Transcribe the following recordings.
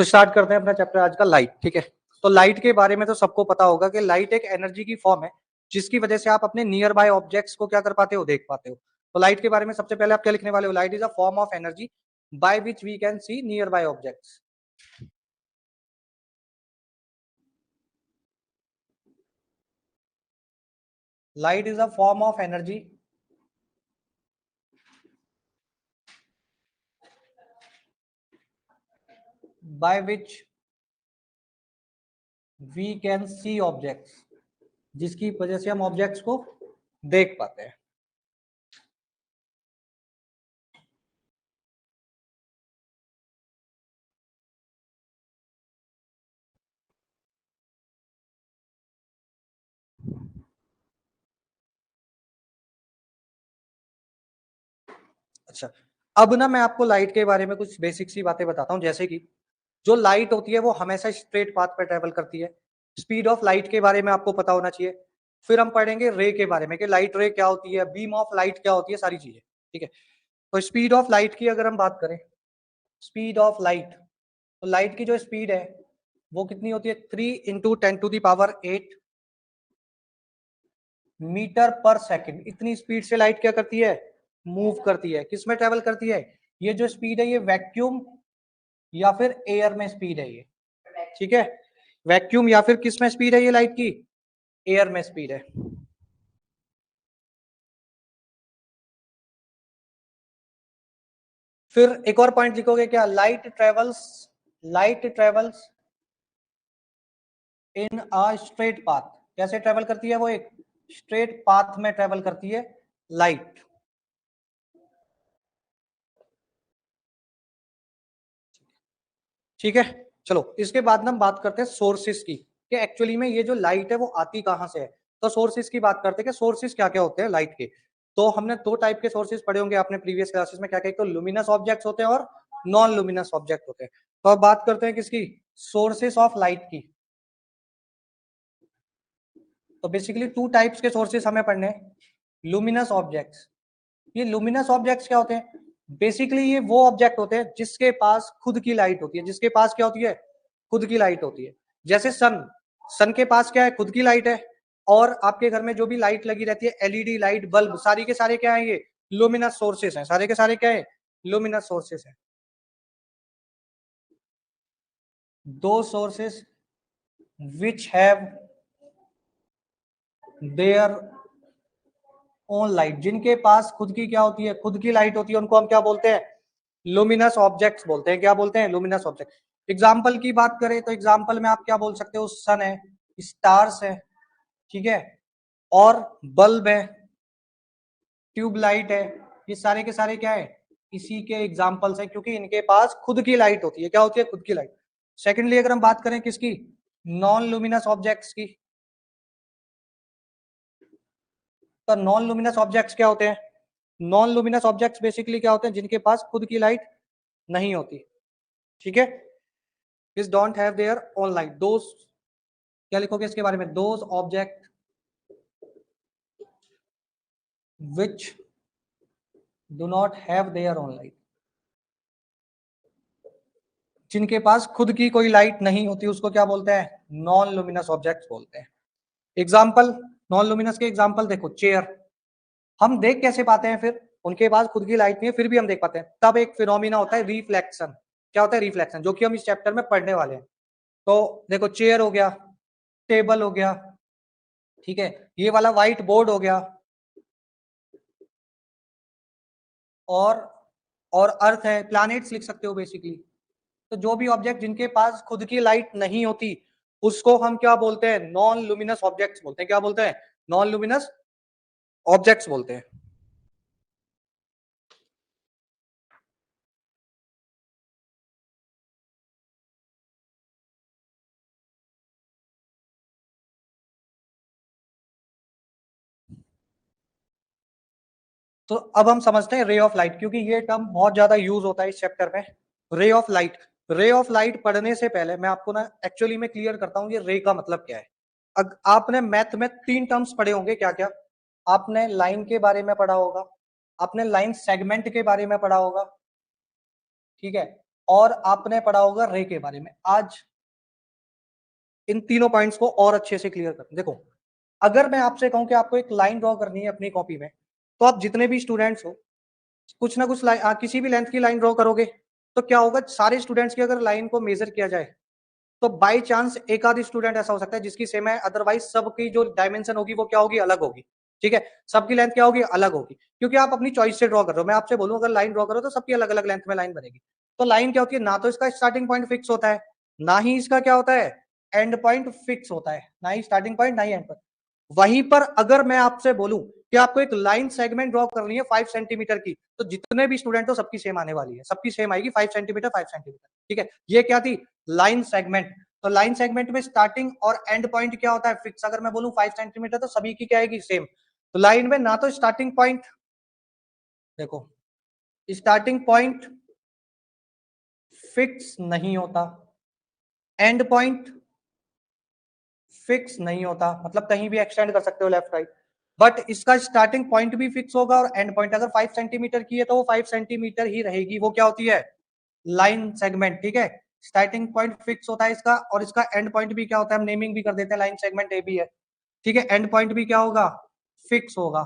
तो स्टार्ट करते हैं अपना चैप्टर आज का, लाइट। ठीक है, तो लाइट के बारे में तो सबको पता होगा कि लाइट एक एनर्जी की फॉर्म है जिसकी वजह से आप अपने नियर बाय ऑब्जेक्ट्स को क्या कर पाते हो, देख पाते हो। तो लाइट के बारे में सबसे पहले आप क्या लिखने वाले हो, light is a form of energy by which we can see nearby objects. Light is a form of energy by which we can see objects, जिसकी वजह से हम ऑब्जेक्ट्स को देख पाते हैं। अच्छा, अब ना मैं आपको लाइट के बारे में कुछ बेसिक सी बातें बताता हूं, जैसे कि जो लाइट होती है वो हमेशा स्ट्रेट पाथ पर ट्रेवल करती है। स्पीड ऑफ लाइट के बारे में आपको पता होना चाहिए। फिर हम पढ़ेंगे रे के बारे में कि लाइट रे क्या होती है, बीम ऑफ लाइट क्या होती है, सारी चीजें। ठीक है, तो स्पीड ऑफ लाइट की अगर हम बात करें, स्पीड ऑफ लाइट, तो लाइट की जो स्पीड है वो कितनी होती है, 3 × 10⁸ मीटर पर सेकंड। इतनी स्पीड से लाइट क्या करती है, मूव करती है। किस में ट्रेवल करती है, ये जो स्पीड है ये वैक्यूम या फिर एयर में स्पीड है ये। ठीक है, वैक्यूम या फिर किस में स्पीड है ये लाइट की, एयर में स्पीड है। फिर एक और पॉइंट लिखोगे क्या, light travels in a straight path. कैसे ट्रेवल करती है वो, एक स्ट्रेट पाथ में ट्रेवल करती है लाइट। ठीक है, चलो इसके बाद हम बात करते हैं सोर्सेस की, कि एक्चुअली में ये जो लाइट है वो आती कहां से है। तो सोर्सेस की बात करते हैं कि सोर्सेस क्या क्या होते हैं लाइट के। तो हमने दो टाइप के सोर्सेस पढ़े होंगे आपने प्रीवियस क्लासेस में, क्या क्या, तो लुमिनस ऑब्जेक्ट्स होते हैं और नॉन लुमिनस ऑब्जेक्ट होते हैं। तो अब बात करते हैं किसकी, सोर्सेस ऑफ लाइट की। तो बेसिकली टू टाइप्स के सोर्सेस हमें पढ़ने हैं, लुमिनस ऑब्जेक्ट्स। ये लुमिनस ऑब्जेक्ट्स क्या होते हैं, बेसिकली ये वो ऑब्जेक्ट होते हैं जिसके पास खुद की लाइट होती है। जिसके पास क्या होती है, खुद की लाइट होती है। जैसे सन, सन के पास क्या है, खुद की लाइट है। और आपके घर में जो भी लाइट लगी रहती है, एलईडी लाइट, बल्ब, सारी के सारे क्या है, ये लुमिनस सोर्सेस हैं। सारे के सारे क्या है, लुमिनस सोर्सेस हैं। दो sources which have their own light, जिनके पास खुद की क्या होती है, खुद की लाइट होती है, उनको हम क्या बोलते हैं, लुमिनस ऑब्जेक्ट्स बोलते हैं। क्या बोलते हैं, लुमिनस ऑब्जेक्ट। एग्जाम्पल की बात करें तो एग्जाम्पल में आप क्या बोल सकते हो, सन है, स्टार्स है, ठीक है, और बल्ब है, ट्यूबलाइट है। ये सारे के सारे क्या है, इसी के एग्जाम्पल्स है, क्योंकि इनके पास खुद की लाइट होती है। क्या होती है, खुद की लाइट। सेकेंडली अगर हम बात करें किसकी, नॉन लुमिनस ऑब्जेक्ट्स की, तो नॉन लुमिनस ऑब्जेक्ट्स क्या होते हैं, नॉन लुमिनस ऑब्जेक्ट्स बेसिकली क्या होते हैं, जिनके पास खुद की लाइट नहीं होती। ठीक है, this don't have their own light. Those, क्या लिखोगे इसके बारे में, those object which do not have their own light, जिनके पास खुद की कोई लाइट नहीं होती, उसको क्या बोलते हैं, नॉन लुमिनस ऑब्जेक्ट्स बोलते हैं। एग्जाम्पल, नॉन लुमिनस के एग्जाम्पल देखो, चेयर, हम देख कैसे पाते हैं, फिर उनके पास खुद की लाइट नहीं है फिर भी हम देख पाते हैं। तब एक फिनोमिना होता है रिफ्लेक्शन। क्या होता है, रिफ्लेक्शन, जो कि हम इस चैप्टर में पढ़ने वाले हैं। तो देखो, चेयर हो गया, टेबल हो गया, ठीक है, ये वाला व्हाइट बोर्ड हो गया, और अर्थ है, प्लैनेट्स लिख सकते हो बेसिकली। तो जो भी ऑब्जेक्ट जिनके पास खुद की लाइट नहीं होती, उसको हम क्या बोलते हैं, नॉन लुमिनस ऑब्जेक्ट्स बोलते हैं। क्या बोलते हैं, नॉन लुमिनस ऑब्जेक्ट्स बोलते हैं। तो अब हम समझते हैं रे ऑफ लाइट, क्योंकि ये टर्म बहुत ज्यादा यूज होता है इस चैप्टर में। Ray of light, ray of light पढ़ने से पहले मैं आपको ना एक्चुअली में क्लियर करता हूँ ये रे का मतलब क्या है। आपने मैथ में तीन टर्म्स पढ़े होंगे, क्या क्या, आपने लाइन के बारे में पढ़ा होगा, आपने लाइन सेगमेंट के बारे में पढ़ा होगा, ठीक है, और आपने पढ़ा होगा रे के बारे में। आज इन तीनों पॉइंट्स को और अच्छे से क्लियर कर। देखो, अगर मैं आपसे कहूं कि आपको एक लाइन ड्रॉ करनी है अपनी कॉपी में, तो आप जितने भी स्टूडेंट्स हो कुछ ना कुछ किसी भी लेंथ की लाइन ड्रॉ करोगे, तो क्या होगा, सारे स्टूडेंट्स की अगर लाइन को मेजर किया जाए तो बाई चांस एक आध स्टूडेंट ऐसा हो सकता है जिसकी सेम है, अदरवाइज सबकी जो डायमेंशन होगी वो क्या होगी, अलग होगी। ठीक है, सबकी लेंथ क्या होगी, अलग होगी, क्योंकि आप अपनी चॉइस से ड्रॉ कर रहे हो। मैं आपसे बोलूं अगर लाइन ड्रॉ करो तो सबकी अलग अलग लेंथ में लाइन बनेगी। तो लाइन क्या होती है, ना तो इसका स्टार्टिंग पॉइंट फिक्स होता है, ना ही इसका क्या होता है, एंड पॉइंट फिक्स होता है, ना ही स्टार्टिंग पॉइंट ना ही एंड पॉइंट। वहीं पर अगर मैं आपसे बोलूं कि आपको एक लाइन सेगमेंट ड्रॉ करनी है 5 सेंटीमीटर की, तो जितने भी स्टूडेंट हो सबकी सेम आने वाली है, सबकी सेम आएगी 5 सेंटीमीटर 5 सेंटीमीटर। ठीक है, ये क्या थी, लाइन सेगमेंट। तो लाइन सेगमेंट में स्टार्टिंग और एंड पॉइंट क्या होता है, फिक्स। अगर मैं बोलूं 5 सेंटीमीटर तो सभी की क्या आएगी, सेम। तो लाइन में ना तो स्टार्टिंग पॉइंट, देखो स्टार्टिंग पॉइंट फिक्स नहीं होता, एंड पॉइंट फिक्स नहीं होता, मतलब कहीं भी एक्सटेंड कर सकते हो लेफ्ट राइट, बट इसका स्टार्टिंग पॉइंट भी फिक्स होगा और एंड पॉइंट। अगर 5 सेंटीमीटर की है तो वो 5 सेंटीमीटर ही रहेगी, वो क्या होती है, लाइन सेगमेंट। ठीक है, स्टार्टिंग पॉइंट फिक्स होता है इसका, और इसका एंड पॉइंट भी क्या होता है, हम नेमिंग भी कर देते हैं, लाइन सेगमेंट ए बी है। ठीक है, एंड पॉइंट भी क्या होगा, फिक्स होगा।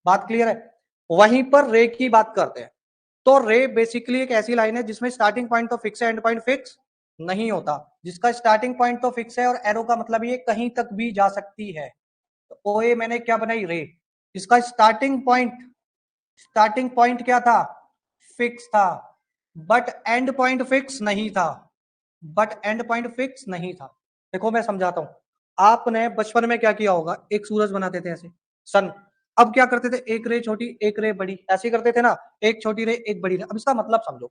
बात क्लियर है। वहीं पर रे की बात करते हैं, तो रे बेसिकली एक ऐसी लाइन है जिसमें स्टार्टिंग पॉइंट तो फिक्स है, एंड पॉइंट फिक्स नहीं होता। जिसका स्टार्टिंग पॉइंट तो फिक्स है और एरो का मतलब ये कहीं तक भी जा सकती है। तो ओ ए मैंने क्या बनाई, रे। इसका स्टार्टिंग पॉइंट क्या था, फिक्स था, बट एंड पॉइंट फिक्स नहीं था, देखो मैं समझाता हूं। आपने बचपन में क्या किया होगा, एक सूरज बनाते थे ऐसे, सन। अब क्या करते थे, एक रे छोटी एक रे बड़ी, ऐसे करते थे ना, एक छोटी रे एक बड़ी रे। अब इसका मतलब समझो,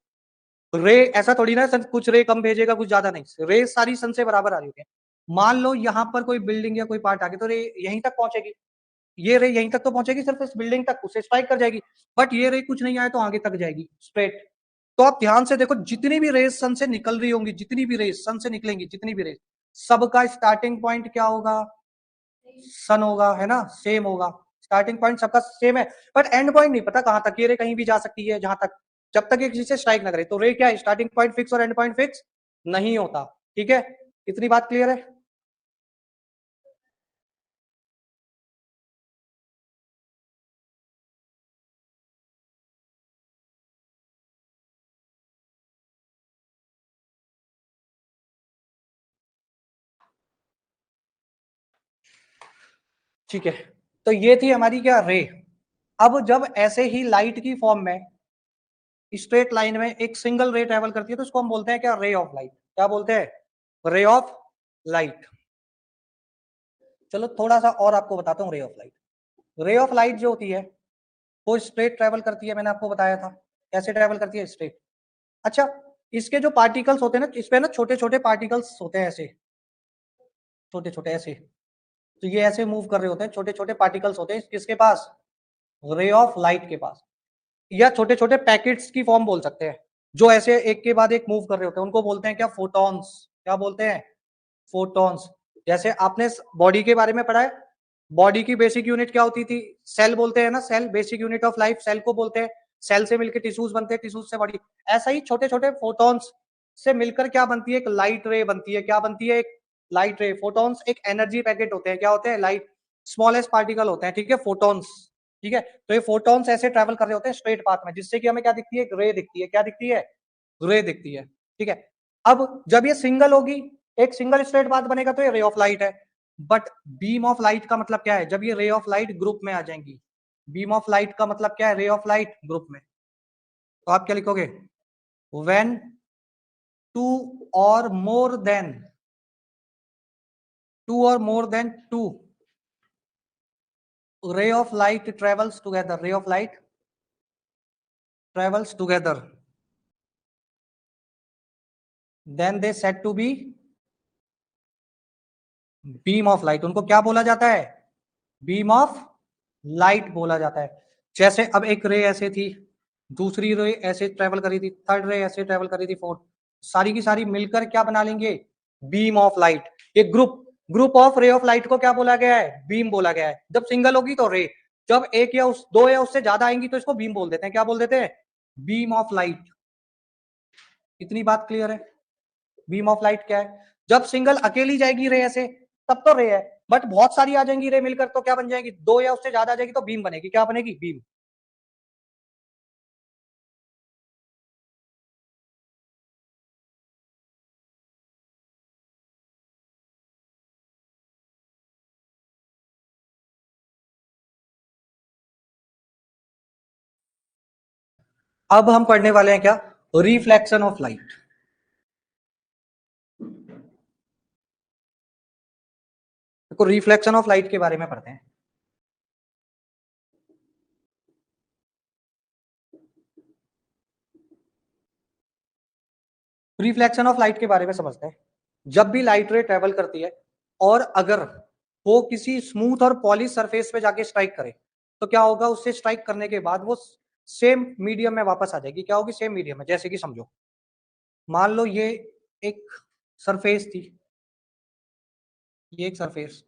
रे ऐसा थोड़ी ना सन कुछ रे कम भेजेगा कुछ ज्यादा नहीं, रे सारी सन से बराबर आ रही है। मान लो यहाँ पर कोई बिल्डिंग या कोई पार्ट आ गया, तो रे यहीं तक पहुंचेगी, ये रे यहीं तक तो पहुंचेगी, सिर्फ इस बिल्डिंग तक, उसे स्ट्राइक कर जाएगी। बट ये रे कुछ नहीं आए तो आगे तक जाएगी स्ट्रेट। तो आप ध्यान से देखो, जितनी भी रेस सन से निकल रही होंगी, जितनी भी रेस सन से निकलेंगी, जितनी भी रेस, सबका स्टार्टिंग पॉइंट क्या होगा, सन होगा, है ना, सेम होगा। स्टार्टिंग पॉइंट सबका सेम है, बट एंड पॉइंट नहीं पता कहां तक, ये रे कहीं भी जा सकती है जहां तक, जब तक ये किसी से स्ट्राइक ना करे। तो रे क्या है, स्टार्टिंग पॉइंट फिक्स और एंड पॉइंट फिक्स नहीं होता। ठीक है, इतनी बात क्लियर है। ठीक है, तो ये थी हमारी क्या, रे। अब जब ऐसे ही लाइट की फॉर्म में स्ट्रेट लाइन में एक सिंगल रे ट्रेवल करती है, तो उसको हम बोलते हैं क्या, रे ऑफ लाइट। क्या बोलते हैं, रे ऑफ लाइट। चलो थोड़ा सा और आपको बताता हूँ ray of light. Ray of light जो होती है वो स्ट्रेट ट्रेवल करती है, मैंने आपको बताया था कैसे ट्रेवल करती है, स्ट्रेट। अच्छा, इसके जो पार्टिकल्स होते हैं ना, इस पे ना छोटे छोटे पार्टिकल्स होते हैं ऐसे, छोटे छोटे ऐसे। तो ये ऐसे मूव कर रहे होते हैं, छोटे छोटे पार्टिकल्स होते हैं किसके पास, रे ऑफ लाइट के पास। या छोटे छोटे पैकेट्स की फॉर्म बोल सकते हैं, जो ऐसे एक के बाद एक मूव कर रहे होते हैं, उनको बोलते हैं क्या, फोटॉन्स। क्या बोलते हैं, फोटॉन्स। जैसे आपने बॉडी के बारे में पढ़ा है, बॉडी की बेसिक यूनिट क्या होती थी, सेल बोलते हैं ना, cell basic unit of life, cell को बोलते हैं। सेल से मिलकर टिश्यूज बनते हैं, टिश्यूज से बॉडी। ऐसा ही छोटे छोटे फोटॉन्स से मिलकर क्या बनती है, एक लाइट रे बनती है। क्या बनती है, एक लाइट रे। फोटॉन्स एक एनर्जी पैकेट होते हैं, क्या होते हैं, लाइट, स्मॉलेस्ट पार्टिकल होते हैं। ठीक है, फोटॉन्स। ठीक है, तो ये फोटॉन्स ऐसे ट्रेवल कर रहे होते हैं स्ट्रेट पाथ में, जिससे कि हमें क्या दिखती है, एक रे दिखती है। क्या दिखती है, रे दिखती है। ठीक है, अब जब ये सिंगल होगी, एक सिंगल स्ट्रेट पाथ बनेगा, तो ये रे ऑफ लाइट है। बट बीम ऑफ लाइट का मतलब क्या है, जब ये रे ऑफ लाइट ग्रुप में आ जाएंगी। बीम ऑफ लाइट का मतलब क्या है, रे ऑफ लाइट ग्रुप में। तो आप क्या लिखोगे, व्हेन टू और more than, two ray of light travels together, ray of light travels together, then they said to be beam of light। उनको क्या बोला जाता है, बीम ऑफ लाइट बोला जाता है। जैसे अब एक रे ऐसे थी, दूसरी रे ऐसे ट्रेवल करी थी, थर्ड रे ऐसे ट्रेवल करी थी, फोर्थ, सारी की सारी मिलकर क्या बना लेंगे, बीम ऑफ लाइट। ये group of ray of light को क्या बोला गया है, बीम बोला गया है। जब सिंगल होगी तो रे, जब एक या उस दो या उससे ज्यादा आएंगी तो इसको बीम बोल देते हैं। क्या बोल देते हैं, बीम ऑफ लाइट। इतनी बात क्लियर है। बीम ऑफ लाइट क्या है? जब सिंगल अकेली जाएगी रे ऐसे तब तो रे है, बट बहुत सारी आ जाएंगी रे मिलकर तो क्या बन जाएगी? दो या उससे ज्यादा आ जाएगी तो बीम बनेगी। क्या बनेगी? बीम। अब हम पढ़ने वाले हैं क्या? Reflection of light. देखो रिफ्लेक्शन ऑफ लाइट के बारे में पढ़ते हैं। रिफ्लेक्शन ऑफ लाइट के बारे में समझते हैं। जब भी लाइट रे ट्रेवल करती है और अगर वो किसी स्मूथ और पॉलिश सरफेस पे जाके स्ट्राइक करे तो क्या होगा? उससे स्ट्राइक करने के बाद वो सेम मीडियम में वापस आ जाएगी। क्या होगी? सेम मीडियम में। जैसे कि समझो, मान लो ये एक सरफेस थी, ये एक सरफेस,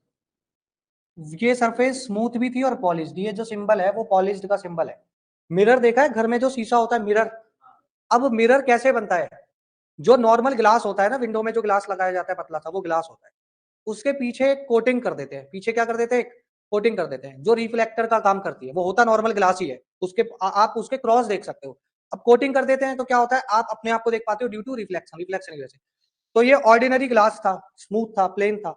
ये सरफेस स्मूथ भी थी और पॉलिश। ये जो सिंबल है वो पॉलिश्ड का सिंबल है। मिरर देखा है घर में जो शीशा होता है, मिरर? अब मिरर कैसे बनता है? जो नॉर्मल ग्लास होता है ना, विंडो में जो ग्लास लगाया जाता है पतला सा, वो ग्लास होता है, उसके पीछे एक कोटिंग कर देते हैं। पीछे क्या कर देते हैं? कोटिंग कर देते हैं, जो रिफ्लेक्टर का काम करती है। वो होता नॉर्मल ग्लास ही है, उसके आप उसके क्रॉस देख सकते हो। अब कोटिंग कर देते हैं तो क्या होता है? आप अपने आप को देख पाते हो ड्यू टू रिफ्लेक्शन, रिफ्लेक्शन की वजह से। तो ये ऑर्डिनरी ग्लास था, स्मूथ था, प्लेन था।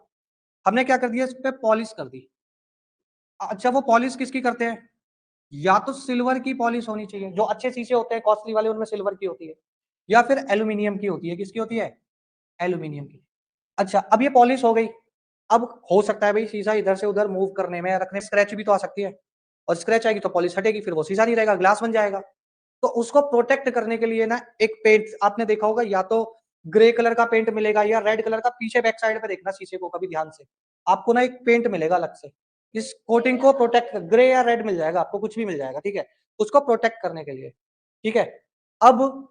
हमने क्या कर दिया? इस पे पॉलिश कर दी। अच्छा, वो पॉलिश किसकी करते हैं? या तो सिल्वर की पॉलिश होनी चाहिए, जो अच्छे शीशे होते हैं कॉस्टली वाले उनमें सिल्वर की होती है, या फिर एल्यूमिनियम की होती है। किसकी होती है? एल्यूमिनियम की। अच्छा, अब ये पॉलिश हो गई। अब हो सकता है भाई शीशा इधर से उधर मूव करने में, रखने में स्क्रैच भी तो आ सकती है, और स्क्रैच आएगी तो पॉलिश हटेगी, फिर वो शीशा नहीं रहेगा, ग्लास बन जाएगा। तो उसको प्रोटेक्ट करने के लिए ना एक पेंट आपने देखा होगा, या तो ग्रे कलर का पेंट मिलेगा या रेड कलर का। पीछे बैक साइड पे देखना शीशे को कभी ध्यान से, आपको ना एक पेंट मिलेगा अलग से। इस कोटिंग को प्रोटेक्ट, ग्रे या रेड मिल जाएगा आपको, कुछ भी मिल जाएगा, ठीक है, उसको प्रोटेक्ट करने के लिए। ठीक है। अब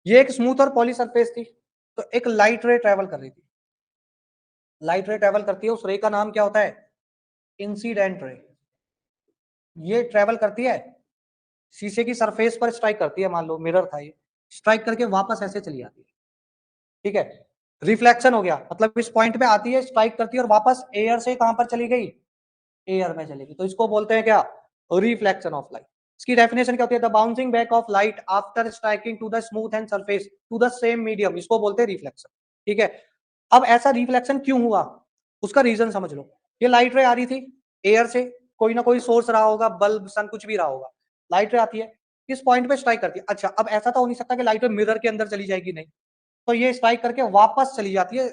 ये एक स्मूथ और पॉली सरफेस थी, तो एक लाइट रे ट्रेवल कर रही थी। लाइट रे ट्रेवल करती है, उस रे का नाम क्या होता है? Incident ray. ये ट्रेवल करती है, शीशे की सरफेस पर स्ट्राइक करती है, मान लो मिरर था ये, स्ट्राइक करके वापस ऐसे चली आती है। ठीक है। रिफ्लेक्शन हो गया, मतलब इस पॉइंट पे आती है, स्ट्राइक करती है और वापस एयर से कहां पर चली गई? एयर में चलेगी। तो इसको बोलते हैं क्या? Reflection of light. इसकी डेफिनेशन क्या होती है? The bouncing back of light after striking to the smooth and surface to the same medium, इसको बोलते हैं रिफ्लेक्शन। ठीक है। अब ऐसा रिफ्लेक्शन क्यों हुआ, उसका रीजन समझ लो। ये लाइट रे आ रही थी एयर से, कोई ना कोई सोर्स रहा होगा, बल्ब, सन, कुछ भी रहा होगा। लाइट रे आती है, किस पॉइंट पे स्ट्राइक करती है? अच्छा, अब ऐसा तो हो नहीं सकता कि लाइट रे मिरर के अंदर चली जाएगी, नहीं। तो ये स्ट्राइक करके वापस चली जाती है,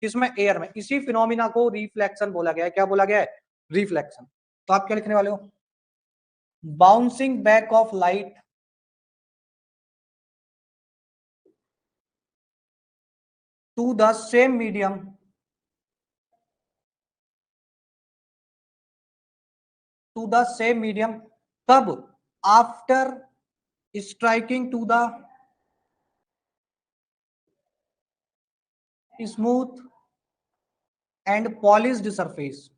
किसमें? एयर में। इसी फिनोमिना को रिफ्लेक्शन बोला गया है। क्या बोला गया है? रिफ्लेक्शन। तो आप क्या लिखने वाले हो? Bouncing back of light to the same medium, to the same medium, कब? After striking to the smooth and polished surface.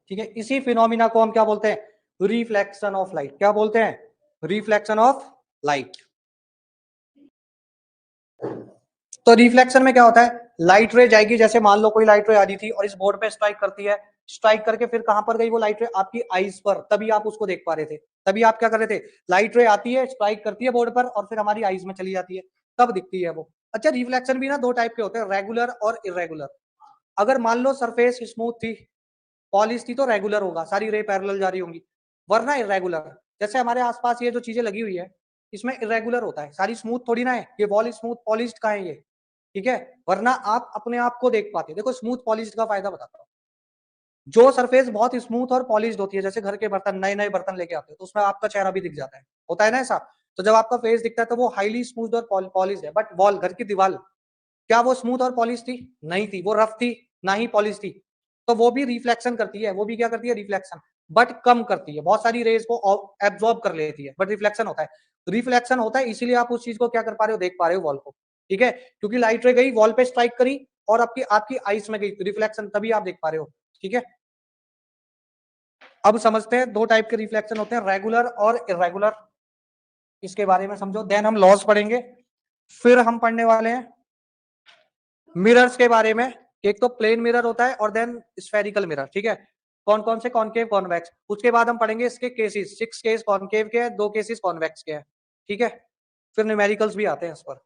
ठीक है, इसी फिनोमिना को हम क्या बोलते हैं? Reflection of light. क्या बोलते हैं? Reflection of light. तो रिफ्लेक्शन में क्या होता है? लाइट रे जाएगी, जैसे मान लो कोई लाइट रे आ रही थी और इस बोर्ड पे स्ट्राइक करती है, स्ट्राइक करके फिर कहां पर गई वो लाइट रे? आपकी आईज पर, तभी आप उसको देख पा रहे थे। तभी आप क्या कर रहे थे? लाइट रे आती है, स्ट्राइक करती है बोर्ड पर और फिर हमारी आईज में चली जाती है, तब दिखती है वो। अच्छा, रिफ्लेक्शन भी ना दो टाइप के होते हैं, रेगुलर और इरेगुलर। अगर मान लो सरफेस स्मूथ थी, पॉलिश थी, तो रेगुलर होगा, सारी रे पैरेलल जा रही होंगी। वरना इरेगुलर, जैसे हमारे आसपास ये जो चीजें लगी हुई है, इसमें इरेगुलर होता है, सारी स्मूथ थोड़ी ना है। ये वॉल स्मूथ पॉलिश्ड का है ये, ठीक है। वरना आप अपने आप को देख पाते। देखो स्मूथ पॉलिश्ड का फायदा बताता हूँ। जो सरफेस बहुत स्मूथ और पॉलिश्ड होती है, जैसे घर के बर्तन, नए नए बर्तन लेके आते हो तो उसमें आपका चेहरा भी दिख जाता है, होता है ना ऐसा। तो जब आपका फेस दिखता है तो वो हाईली स्मूथ और पॉलिश्ड है। बट वॉल, घर की दीवार, क्या वो स्मूथ और पॉलिश थी? नहीं थी, वो रफ थी, ना ही पॉलिश थी। तो वो भी रिफ्लेक्शन करती है, वो भी क्या करती है? रिफ्लेक्शन, बट कम करती है, बहुत सारी रेज को एब्जॉर्ब कर लेती है, बट रिफ्लेक्शन होता है। रिफ्लेक्शन होता है, इसीलिए आप उस चीज को क्या कर पा रहे हो? देख पा रहे हो वॉल को। ठीक है, क्योंकि लाइट रे गई, वॉल पे स्ट्राइक करी और आपकी आपकी आइस में गई, रिफ्लेक्शन, तभी आप देख पा रहे हो। ठीक है। अब समझते हैं दो टाइप के रिफ्लेक्शन होते हैं, रेगुलर और इरेगुलर। इसके बारे में समझो, देन हम लॉज पढ़ेंगे, फिर हम पढ़ने वाले हैं मिरर्स के बारे में। एक तो प्लेन मिरर होता है और देन स्फेरिकल मिरर, ठीक है, कौन कौन से, कॉनकेव, कॉन्वेक्स। उसके बाद हम पढ़ेंगे इसके केसेस, 6 केस कॉनकेव के हैं, 2 केसेस कॉन्वेक्स के हैं, ठीक है, फिर न्यूमेरिकल्स भी आते हैं इस पर।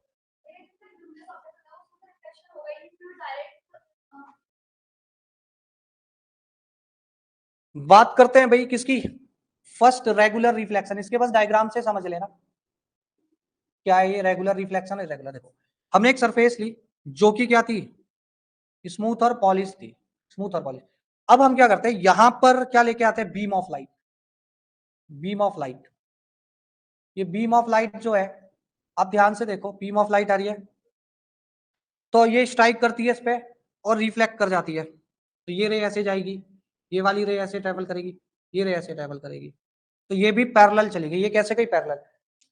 बात करते हैं भाई किसकी, फर्स्ट रेगुलर रिफ्लेक्शन। इसके बस डायग्राम से समझ लेना क्या है ये रेगुलर रिफ्लेक्शन है। रेगुलर देखो, हमने एक सरफेस ली जो कि क्या थी, स्मूथ और पॉलिश थी, स्मूथ और पॉलिश। अब हम क्या करते हैं, यहां पर क्या लेके आते हैं, beam of light. Beam of light, ये बीम ऑफ लाइट जो है, आप ध्यान से देखो, बीम ऑफ लाइट आ रही है तो ये स्ट्राइक करती है इस पे और रिफ्लेक्ट कर जाती है, तो ये रे ऐसे जाएगी, ये वाली रे ऐसे ट्रेवल करेगी, ये रे ऐसे ट्रेवल करेगी, तो ये भी पैरेलल चलेगी। ये कैसे गई, पैरेलल।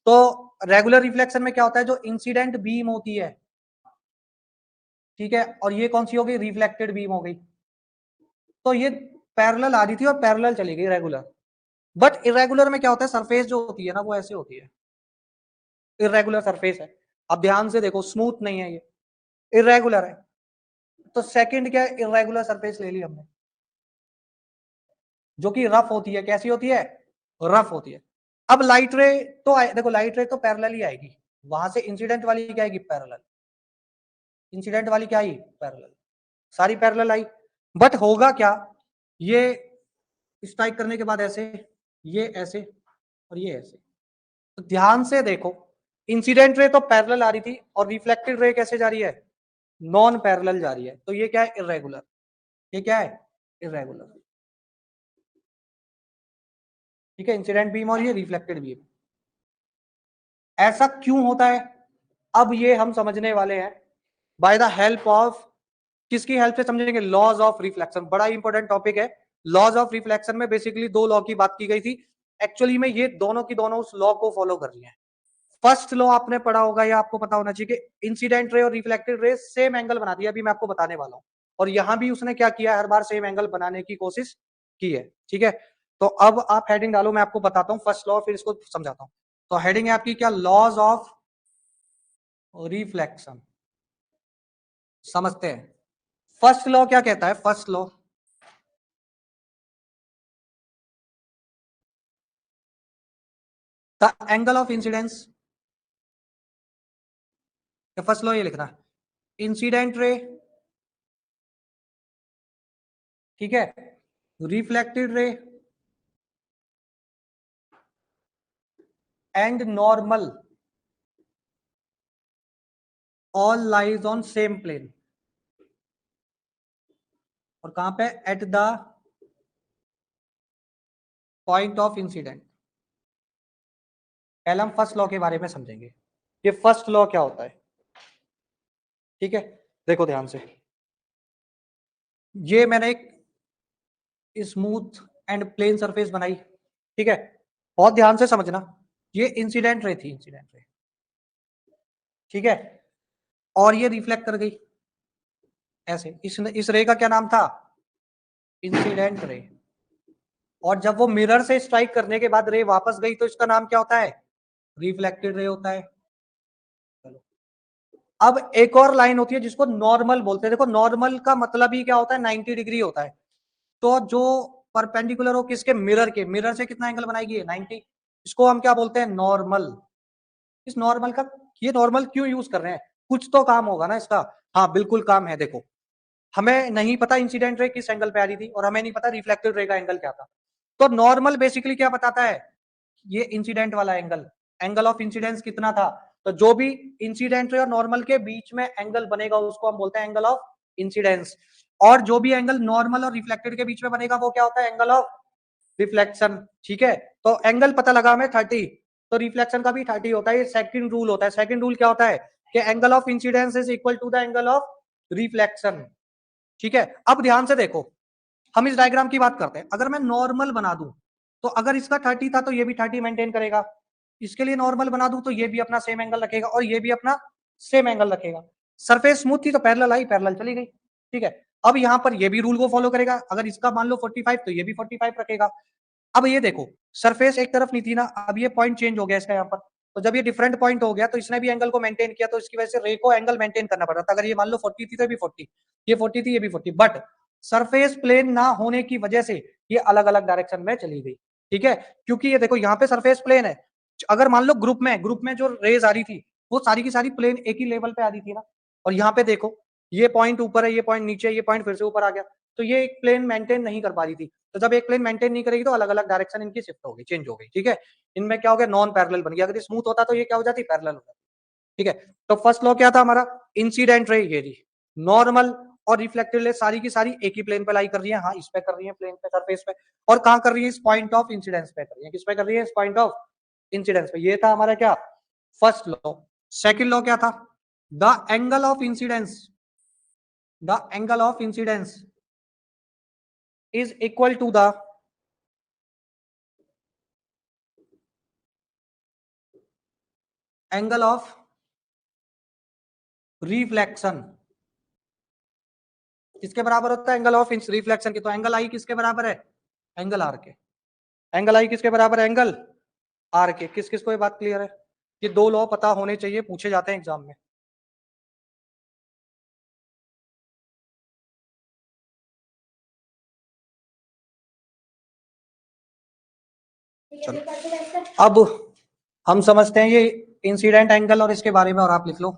तो रेगुलर रिफ्लेक्शन में क्या होता है, जो इंसिडेंट बीम होती है, ठीक है, और ये कौन सी हो गई, रिफ्लेक्टेड बीम हो गई, तो ये पैरेलल आ रही थी और पैरेलल चली गई रेगुलर। बट इरेगुलर में क्या होता है, सरफेस जो होती है ना वो ऐसे होती है, इरेगुलर सरफेस है। अब ध्यान से देखो, स्मूथ नहीं है, ये इरेगुलर है। तो सेकंड क्या है, इरेगुलर सरफेस ले ली हमने, जो कि रफ होती है। कैसी होती है, रफ होती है। अब लाइट रे तो देखो, लाइट रे तो पैरेलल ही आएगी, वहां से इंसिडेंट वाली क्या आएगी, पैरेलल। इंसिडेंट वाली क्या आई, पैरेलल, सारी पैरेलल आई। बट होगा क्या, ये स्ट्राइक करने के बाद ऐसे, ये ऐसे और ये ऐसे, तो ध्यान से देखो, इंसिडेंट रे तो पैरेलल आ रही थी और रिफ्लेक्टेड रे कैसे जा रही है, नॉन पैरेलल जा रही है, तो ये क्या है, इरेगुलर। ये क्या है, इरेगुलर, ठीक है, इंसिडेंट बीम और ये रिफ्लेक्टेड बीम। ऐसा क्यों होता है, अब ये हम समझने वाले हैं बाय द हेल्प ऑफ, किसकी हेल्प से समझेंगे, लॉज ऑफ रिफ्लेक्शन। बड़ा इंपॉर्टेंट टॉपिक है। लॉज ऑफ रिफ्लेक्शन में बेसिकली 2 लॉ की बात की गई थी, एक्चुअली में ये दोनों की दोनों उस लॉ को फॉलो कर रही है। फर्स्ट लॉ आपने पढ़ा होगा या आपको पता होना चाहिए कि इंसिडेंट रे और रिफ्लेक्टेड रे सेम एंगल बनाती है, अभी मैं आपको बताने वाला हूं। और यहां भी उसने क्या किया, हर बार सेम एंगल बनाने की कोशिश की है, ठीक है। तो अब आप हेडिंग डालो, मैं आपको बताता हूं फर्स्ट लॉ, फिर इसको समझाता हूं। तो हेडिंग है आपकी क्या, लॉज ऑफ रिफ्लेक्शन। समझते हैं, फर्स्ट लॉ क्या कहता है, first law, the angle of incidence, first law ये लिखना, इंसिडेंट रे, ठीक है, reflected ray and normal all lies on same plane. और कहां पे, at the point of incident. पहले हम फर्स्ट लॉ के बारे में समझेंगे, ये फर्स्ट लॉ क्या होता है, ठीक है। देखो ध्यान से, ये मैंने एक स्मूथ एंड प्लेन सरफेस बनाई, ठीक है, बहुत ध्यान से समझना, ये इंसिडेंट रे थी, इंसिडेंट रे, ठीक है, और ये रिफ्लेक्ट कर गई ऐसे, इस रे का क्या नाम था, इंसिडेंट रे। और जब वो मिरर से स्ट्राइक करने के बाद रे वापस गई तो इसका नाम क्या होता है, रिफ्लेक्टेड रे होता है। चलो, अब एक और लाइन होती है जिसको नॉर्मल बोलते हैं। देखो, नॉर्मल का मतलब ही क्या होता है, 90 डिग्री होता है। तो जो परपेंडिकुलर हो किसके, मिरर के, मिरर से कितना एंगल बनाएगी, 90, इसको हम क्या बोलते हैं, नॉर्मल। इस नॉर्मल का, ये नॉर्मल क्यों यूज कर रहे हैं, कुछ तो काम होगा ना इसका। हाँ बिल्कुल काम है। देखो, हमें नहीं पता इंसिडेंट रे किस एंगल पे आ रही थी और हमें नहीं पता रिफ्लेक्टेड रे का एंगल क्या था। तो नॉर्मल बेसिकली क्या बताता है, ये इंसिडेंट वाला एंगल, एंगल ऑफ इंसिडेंस कितना था। तो जो भी इंसिडेंट रे और नॉर्मल के बीच में एंगल बनेगा उसको हम बोलते हैं एंगल ऑफ इंसिडेंस। और जो भी एंगल नॉर्मल और रिफ्लेक्टेड के बीच में बनेगा वो क्या होता है, एंगल ऑफ रिफ्लेक्शन, ठीक है। तो एंगल पता लगा हमें 30, तो रिफ्लेक्शन का भी 30 होता है। ये सेकंड रूल होता है। सेकंड रूल क्या होता है कि angle of incidence is equal to the angle of reflection, ठीक है। अब ध्यान से देखो, हम इस डायग्राम की बात करते हैं। अगर मैं नॉर्मल बना दूं तो अगर इसका 30 था तो ये भी 30 मेंटेन करेगा, इसके लिए नॉर्मल बना दूं तो ये भी अपना सेम एंगल रखेगा और ये भी अपना सेम एंगल रखेगा। सरफेस स्मूथ थी तो पैरेलल आई, पैरेलल चली गई, ठीक है। अब यहां पर ये भी रूल को फॉलो करेगा, अगर इसका मान लो 45 तो ये भी 45 रखेगा। अब ये देखो, सरफेस एक तरफ नहीं थी ना, अब ये पॉइंट चेंज हो गया इसका यहाँ पर, तो जब ये डिफरेंट पॉइंट हो गया तो इसने भी एंगल को मेंटेन किया, तो इसकी वजह से रे को एंगल मेंटेन करना पड़ रहा था। अगर ये मान लो 40 थी तो ये भी 40, ये 40 थी ये भी 40, बट सरफेस प्लेन ना होने की वजह से ये अलग अलग डायरेक्शन में चली गई। ठीक है, क्योंकि ये देखो यहाँ पे सरफेस प्लेन है, अगर मान लो ग्रुप में जो रेज आ रही थी वो सारी की सारी प्लेन एक ही लेवल पे आ रही थी ना, और यहाँ पे देखो ये पॉइंट ऊपर है, ये पॉइंट नीचे है, ये पॉइंट फिर से ऊपर आ गया, तो ये एक प्लेन मेंटेन नहीं कर पा रही थी। तो जब एक प्लेन मेंटेन नहीं करेगी तो अलग अलग डायरेक्शन इनकी शिफ्ट हो गई, चेंज हो गई। ठीक है, इनमें क्या हो गया, नॉन पैरेलल बन गया। अगर स्मूथ होता तो ये क्या हो जाती, पैरेलल हो जाती। ठीक है, तो फर्स्ट लॉ क्या था हमारा, इंसिडेंट रे ये थी, नॉर्मल और रिफ्लेक्टेड रे सारी की सारी एक ही प्लेन पे लाई कर रही है, हाँ इस पे कर रही है, प्लेन पे सरफेस पे, और कहां कर रही है, इस पॉइंट ऑफ इंसिडेंस पे कर रही है। किस पे कर रही है, इस पॉइंट ऑफ इंसिडेंस पे। ये था हमारा क्या, फर्स्ट लॉ। सेकंड लॉ क्या था, the angle of incidence, the angle of incidence is equal to the angle of reflection। किसके बराबर होता है, एंगल ऑफ रिफ्लेक्शन की। तो एंगल आई किसके बराबर है, एंगल आर के। एंगल आई किसके बराबर है, एंगल आर के। किस किस को ये बात क्लियर है, ये दो लॉ पता होने चाहिए, पूछे जाते हैं एग्जाम में। चलो अब हम समझते हैं ये इंसिडेंट एंगल और इसके बारे में, और आप लिख लो।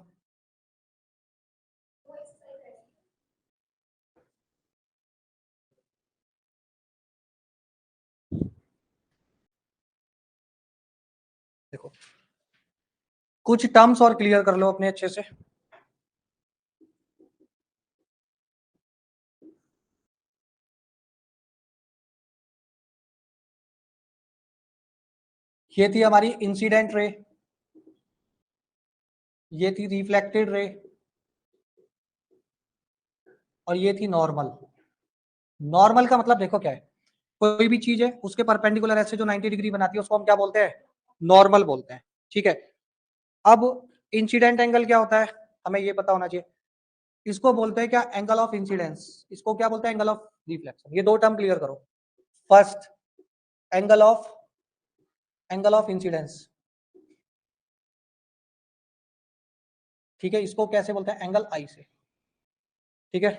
देखो कुछ टर्म्स और क्लियर कर लो अपने अच्छे से। ये थी हमारी इंसिडेंट रे, ये थी रिफ्लेक्टेड रे, और ये थी नॉर्मल। नॉर्मल का मतलब देखो क्या है, कोई भी चीज है उसके परपेंडिकुलर ऐसे जो 90 डिग्री बनाती है उसको हम क्या बोलते हैं, नॉर्मल बोलते हैं। ठीक है, अब इंसिडेंट एंगल क्या होता है, हमें ये पता होना चाहिए। इसको बोलते हैं क्या, एंगल ऑफ इंसिडेंस। इसको क्या बोलते हैं, एंगल ऑफ रिफ्लेक्शन। ये दो टर्म क्लियर करो। First angle of incidence. ठीक है, इसको कैसे बोलते हैं, एंगल आई से। ठीक है,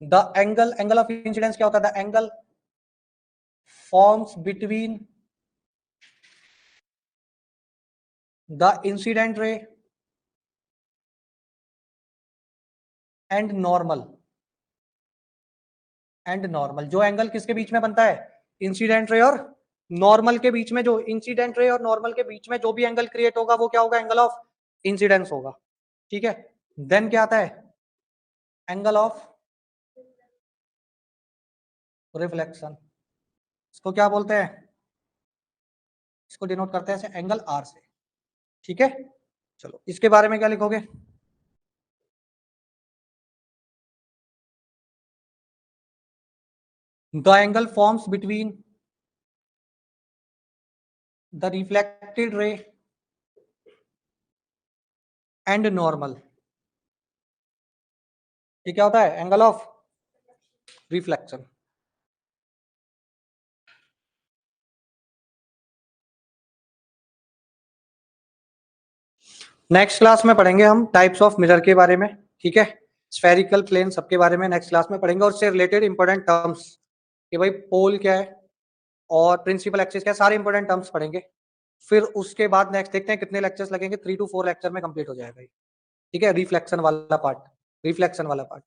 द एंगल ऑफ इंसिडेंस क्या होता है, the angle forms between the incident ray and normal. जो एंगल किसके बीच में बनता है, इंसिडेंट रे और नॉर्मल के बीच में, जो इंसिडेंट रे और नॉर्मल के बीच में जो भी एंगल क्रिएट होगा वो क्या होगा, एंगल ऑफ इंसिडेंस होगा। ठीक है, देन क्या आता है, एंगल ऑफ रिफ्लेक्शन। इसको क्या बोलते हैं, इसको डिनोट करते हैं ऐसे एंगल आर से। ठीक है, चलो इसके बारे में क्या लिखोगे, the angle forms between the reflected ray and normal. ये क्या होता है, angle of reflection. Next class में पढ़ेंगे हम टाइप्स ऑफ मिरर के बारे में। ठीक है, स्फेरिकल, प्लेन, सबके बारे में नेक्स्ट क्लास में पढ़ेंगे, और उससे रिलेटेड इंपॉर्टेंट टर्म्स कि भाई पोल क्या है और प्रिंसिपल एक्सिस क्या है, सारे इंपॉर्टेंट टर्म्स पढ़ेंगे। फिर उसके बाद नेक्स्ट देखते हैं कितने लेक्चर्स लगेंगे, 3 to 4 लेक्चर में कंप्लीट हो जाएगा। ठीक है, रिफ्लेक्शन वाला पार्ट।